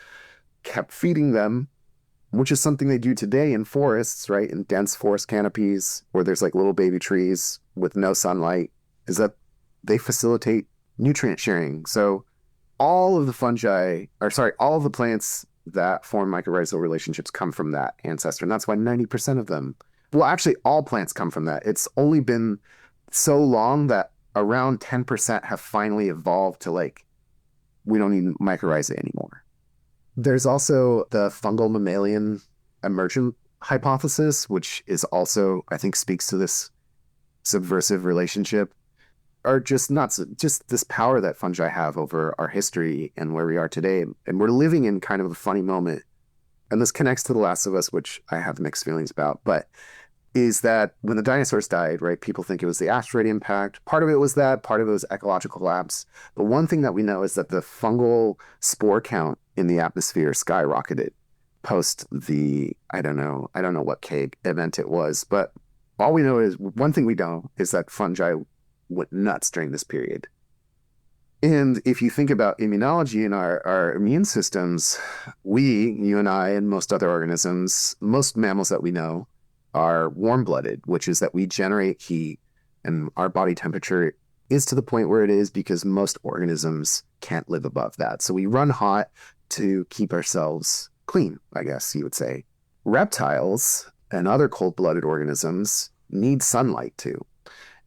kept feeding them, which is something they do today in forests, right? In dense forest canopies where there's like little baby trees with no sunlight, is that they facilitate nutrient sharing. So all of the plants that form mycorrhizal relationships come from that ancestor. And that's why 90% of them, well, actually all plants come from that. It's only been so long that around 10% have finally evolved to like, we don't need mycorrhizae anymore. There's also the fungal mammalian emergent hypothesis, which is also, I think, speaks to this subversive relationship, or just this power that fungi have over our history and where we are today. And we're living in kind of a funny moment. And this connects to The Last of Us, which I have mixed feelings about, but is that when the dinosaurs died, right, people think it was the asteroid impact. Part of it was that, part of it was ecological collapse. But one thing that we know is that the fungal spore count in the atmosphere skyrocketed post I don't know what CAER event it was, but one thing we know is that fungi went nuts during this period. And if you think about immunology in our immune systems, you and I, and most other organisms, most mammals that we know, are warm-blooded, which is that we generate heat and our body temperature is to the point where it is because most organisms can't live above that. So we run hot to keep ourselves clean, I guess you would say. Reptiles and other cold-blooded organisms need sunlight too.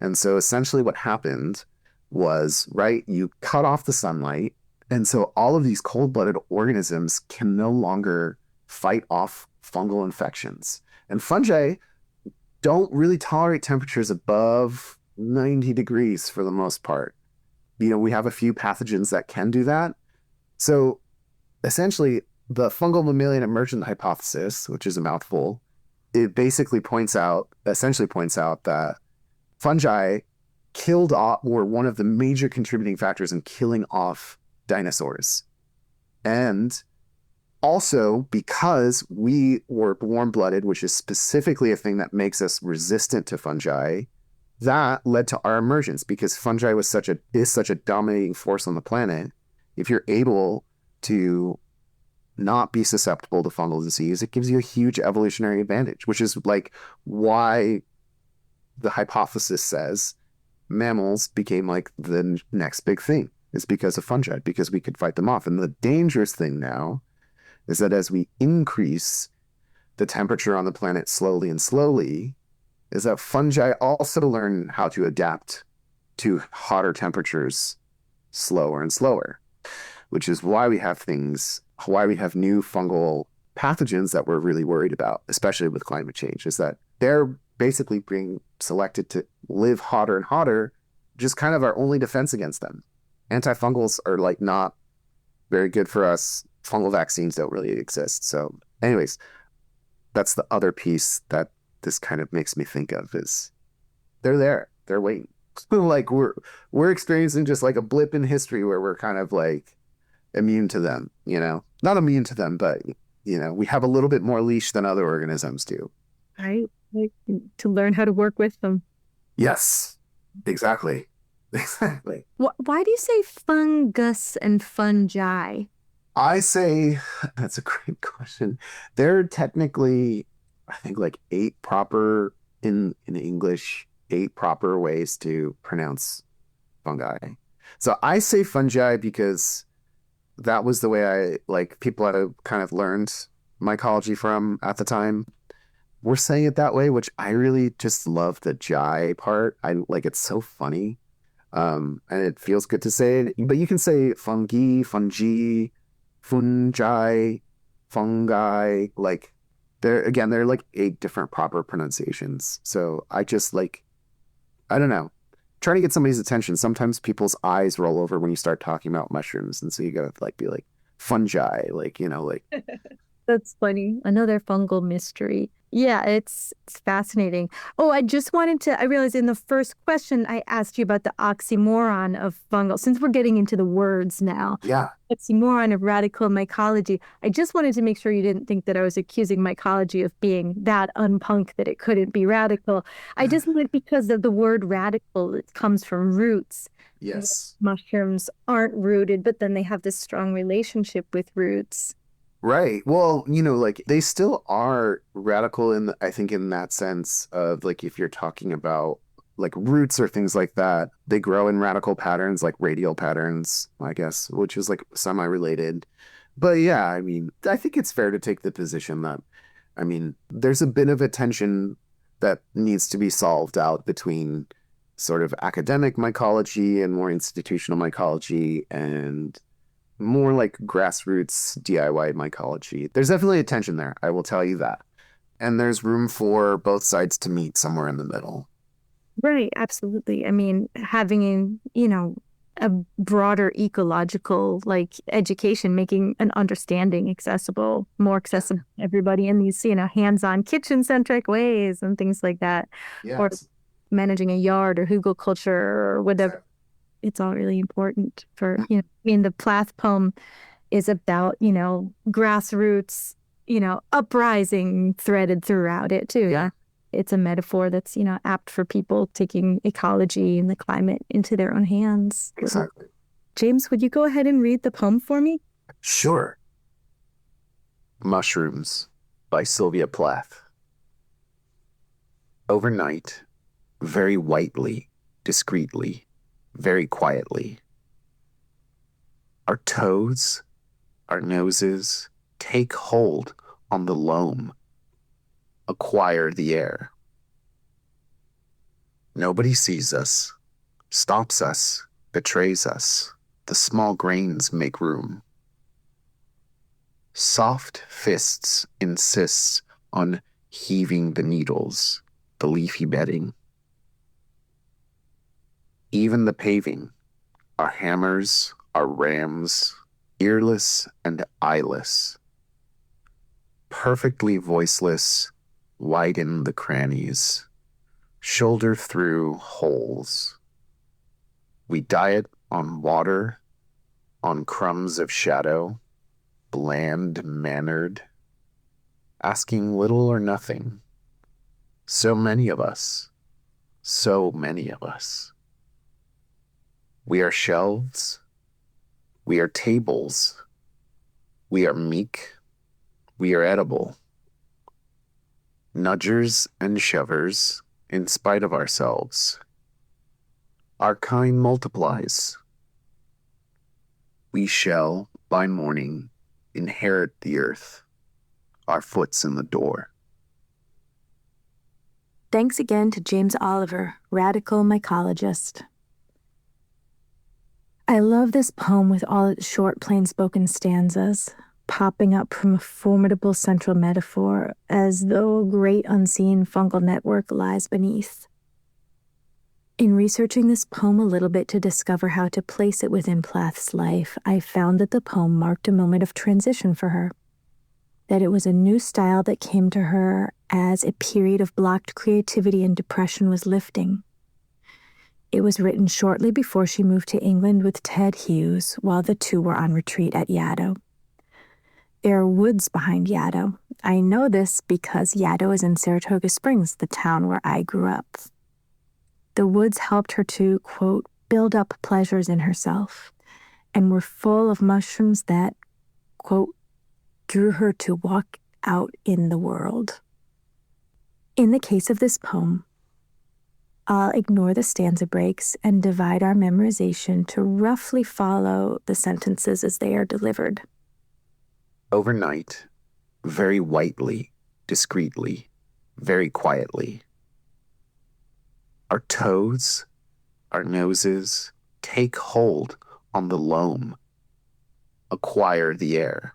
And so essentially what happened was, right, you cut off the sunlight, and so all of these cold-blooded organisms can no longer fight off fungal infections. And fungi don't really tolerate temperatures above 90 degrees for the most part. We have a few pathogens that can do that. So essentially, the fungal mammalian emergent hypothesis, which is a mouthful, it basically points out that fungi were one of the major contributing factors in killing off dinosaurs. And also, because we were warm-blooded, which is specifically a thing that makes us resistant to fungi, that led to our emergence because fungi is such a dominating force on the planet. If you're able to not be susceptible to fungal disease, it gives you a huge evolutionary advantage, which is like why the hypothesis says mammals became like the next big thing is because of fungi, because we could fight them off. And the dangerous thing now is that as we increase the temperature on the planet slowly, is that fungi also learn how to adapt to hotter temperatures slower and slower, which is why we have new fungal pathogens that we're really worried about, especially with climate change, is that they're basically being selected to live hotter and hotter, just kind of our only defense against them. Antifungals are like not very good for us. Fungal vaccines don't really exist. So anyways, that's the other piece that this kind of makes me think of is they're there, they're waiting. like we're experiencing just like a blip in history where we're kind of like immune to them, not immune to them, but we have a little bit more leash than other organisms do. Right? Like, to learn how to work with them. Yes, exactly. Exactly. Why do you say fungus and fungi? I say that's a great question. There are technically, I think, like eight proper in English, eight proper ways to pronounce fungi. So I say fungi because that was the way I like people I kind of learned mycology from at the time. We're saying it that way, which I really just love the "jai" part. I like it's so funny. And it feels good to say it. But you can say fungi, fungi, fungi, fungi. Like there are like eight different proper pronunciations. So I just like I don't know. Trying to get somebody's attention. Sometimes people's eyes roll over when you start talking about mushrooms, and so you gotta like be like fungi, like like That's funny. Another fungal mystery. Yeah, it's fascinating. Oh, I realized in the first question I asked you about the oxymoron of fungal, since we're getting into the words now. yeah. Oxymoron of radical mycology. I just wanted to make sure you didn't think that I was accusing mycology of being that unpunk that it couldn't be radical. I just meant because of the word radical, it comes from roots. Yes. Mushrooms aren't rooted, but then they have this strong relationship with roots. Right. Well, like they still are radical I think in that sense of like if you're talking about like roots or things like that, they grow in radical patterns, like radial patterns, I guess, which is like semi-related. But yeah, I mean, I think it's fair to take the position that, I mean, there's a bit of a tension that needs to be solved out between sort of academic mycology and more institutional mycology and more like grassroots DIY mycology. There's definitely a tension there, I will tell you that. And there's room for both sides to meet somewhere in the middle. Right, absolutely. I mean, having, a broader ecological like education, making an understanding accessible, more accessible to everybody in these, hands-on kitchen-centric ways and things like that. Or Yes. managing a yard or hugel culture or whatever. It's all really important for, the Plath poem is about, grassroots, uprising threaded throughout it too. Yeah. It's a metaphor that's, apt for people taking ecology and the climate into their own hands. Exactly. James, would you go ahead and read the poem for me? Sure. Mushrooms by Sylvia Plath. Overnight, very whitely, discreetly, very quietly, our toes, our noses take hold on the loam, acquire the air. Nobody sees us, stops us, betrays us. The small grains make room. Soft fists insist on heaving the needles, the leafy bedding. Even the paving, our hammers, our rams, earless and eyeless. Perfectly voiceless, widen the crannies, shoulder through holes. We diet on water, on crumbs of shadow, bland mannered, asking little or nothing. So many of us, so many of us. We are shelves, we are tables, we are meek, we are edible. Nudgers and shovers, in spite of ourselves. Our kind multiplies. We shall, by morning, inherit the earth, our foot's in the door. Thanks again to James Oliver, radical mycologist. I love this poem with all its short, plain-spoken stanzas, popping up from a formidable central metaphor as though a great unseen fungal network lies beneath. In researching this poem a little bit to discover how to place it within Plath's life, I found that the poem marked a moment of transition for her, that it was a new style that came to her as a period of blocked creativity and depression was lifting. It It was written shortly before she moved to England with Ted Hughes while the two were on retreat at Yaddo. There are woods behind Yaddo. I know this because Yaddo is in Saratoga Springs, the town where I grew up. The woods helped her to, quote, build up pleasures in herself, and were full of mushrooms that, quote, drew her to walk out in the world. In the case of this poem, I'll ignore the stanza breaks and divide our memorization to roughly follow the sentences as they are delivered. Overnight, very whitely, discreetly, very quietly. Our toes, our noses, take hold on the loam, acquire the air.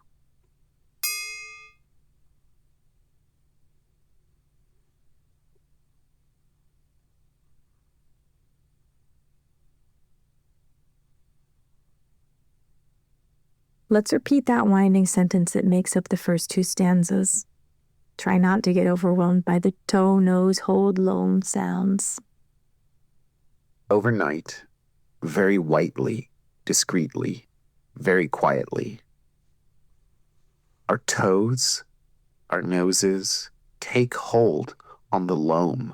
Let's repeat that winding sentence that makes up the first two stanzas. Try not to get overwhelmed by the toe, nose, hold, loam sounds. Overnight, very whitely, discreetly, very quietly. Our toes, our noses, take hold on the loam,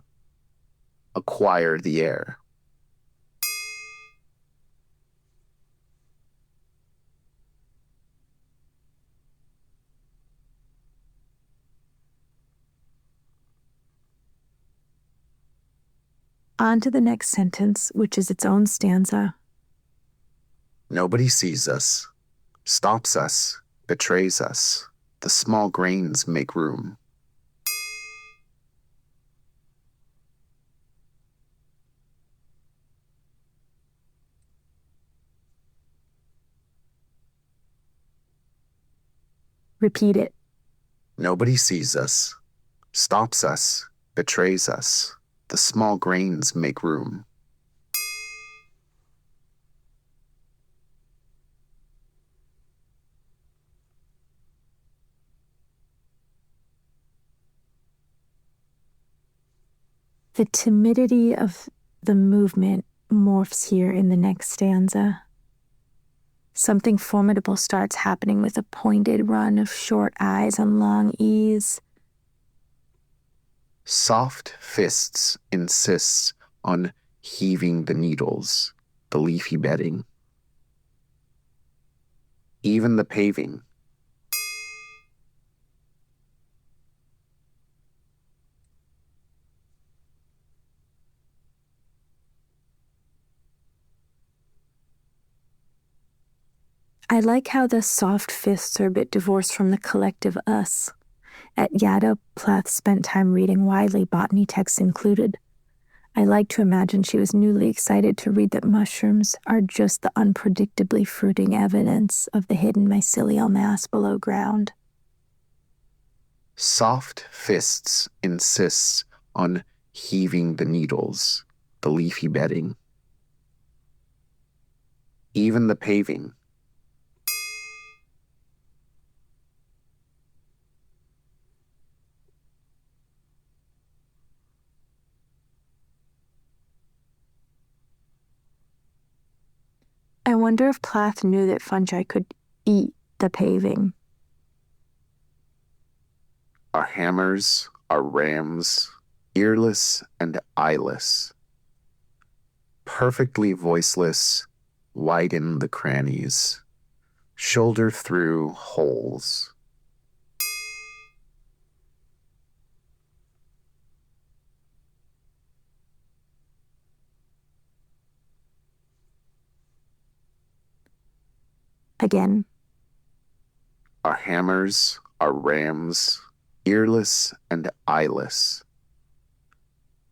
acquire the air. On to the next sentence, which is its own stanza. Nobody sees us, stops us, betrays us. The small grains make room. Repeat it. Nobody sees us, stops us, betrays us. The small grains make room. The timidity of the movement morphs here in the next stanza. Something formidable starts happening with a pointed run of short eyes and long E's. Soft fists insists on heaving the needles, the leafy bedding. Even the paving. I like how the soft fists are a bit divorced from the collective us. At Yaddo, Plath spent time reading widely, botany texts included. I like to imagine she was newly excited to read that mushrooms are just the unpredictably fruiting evidence of the hidden mycelial mass below ground. Soft fists insists on heaving the needles, the leafy bedding. Even the paving. I wonder if Plath knew that fungi could eat the paving. Our hammers, our rams, earless and eyeless. Perfectly voiceless, widen the crannies, shoulder through holes. Again. Our hammers, our rams, earless and eyeless.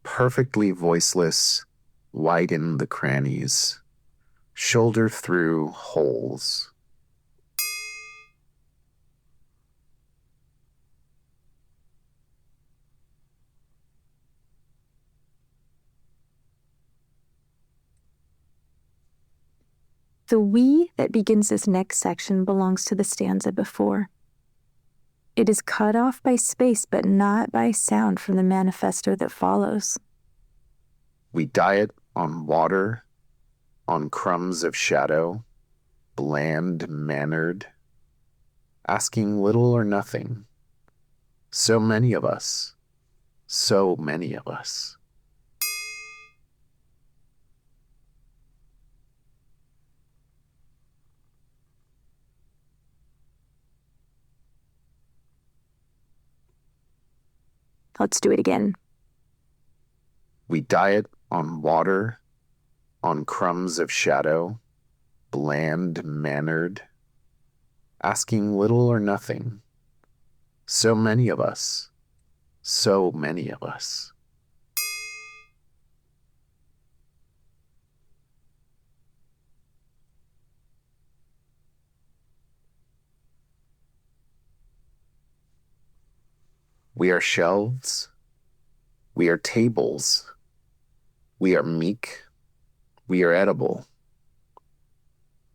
Perfectly voiceless, widen the crannies, shoulder through holes. The we that begins this next section belongs to the stanza before. It is cut off by space, but not by sound from the manifesto that follows. We diet on water, on crumbs of shadow, bland-mannered, asking little or nothing. So many of us, so many of us. Let's do it again. We diet on water, on crumbs of shadow, bland-mannered, asking little or nothing. So many of us, so many of us. We are shelves, we are tables, we are meek, we are edible.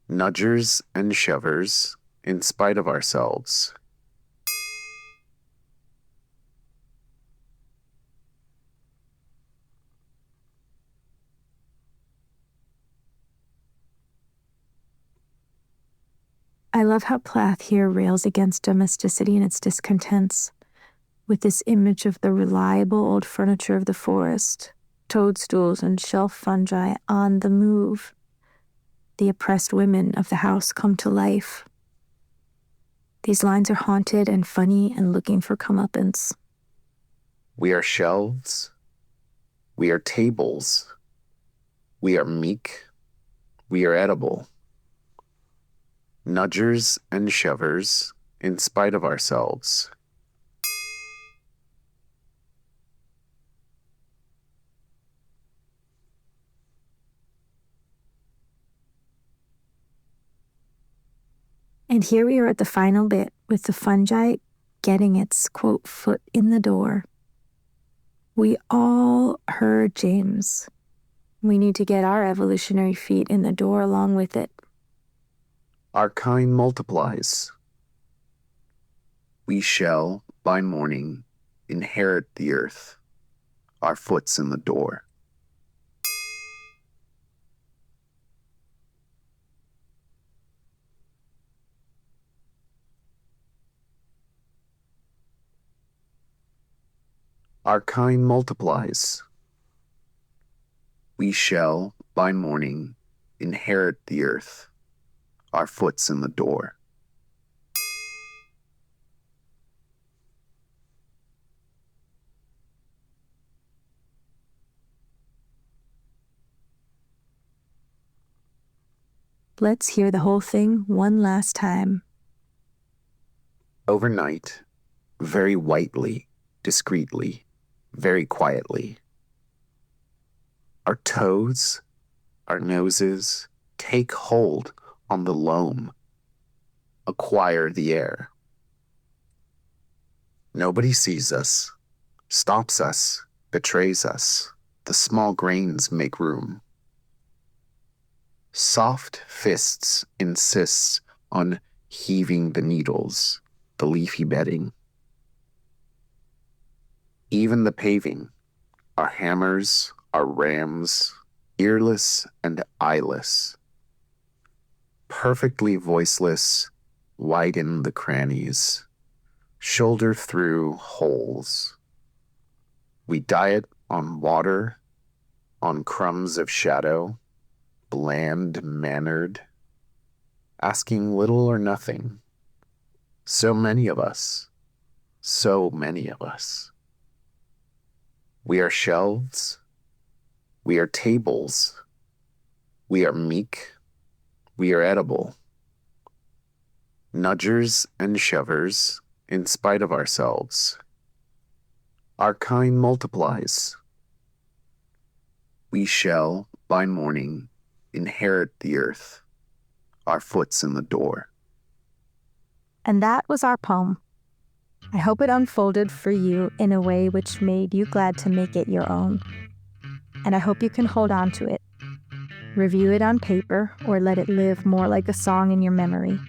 Nudgers and shovers in spite of ourselves. I love how Plath here rails against domesticity and its discontents, with this image of the reliable old furniture of the forest, toadstools and shelf fungi on the move. The oppressed women of the house come to life. These lines are haunted and funny and looking for comeuppance. We are shelves, we are tables, we are meek, we are edible. Nudgers and shovers in spite of ourselves. And here we are at the final bit, with the fungi getting its, quote, foot in the door. We all heard James. We need to get our evolutionary feet in the door along with it. Our kind multiplies. We shall, by morning, inherit the earth. Our foot's in the door. Our kind multiplies. We shall, by morning, inherit the earth. Our foot's in the door. Let's hear the whole thing one last time. Overnight, very whitely, discreetly, very quietly. Our toes, our noses, take hold on the loam, acquire the air. Nobody sees us, stops us, betrays us. The small grains make room. Soft fists insist on heaving the needles, the leafy bedding. Even the paving, our hammers, our rams, earless and eyeless. Perfectly voiceless, widen the crannies, shoulder through holes. We diet on water, on crumbs of shadow, bland-mannered, asking little or nothing. So many of us, so many of us. We are shelves, we are tables, we are meek, we are edible. Nudgers and shovers in spite of ourselves. Our kind multiplies. We shall, by morning, inherit the earth. Our foot's in the door. And that was our poem. I hope it unfolded for you in a way which made you glad to make it your own. And I hope you can hold on to it. Review it on paper or let it live more like a song in your memory.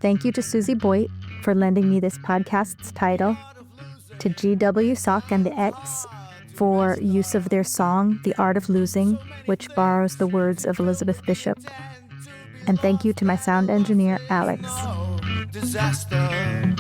Thank you to Susie Boyd for lending me this podcast's title, to GW Sock and the X for use of their song, The Art of Losing, which borrows the words of Elizabeth Bishop. And thank you to my sound engineer, Alex. Disaster.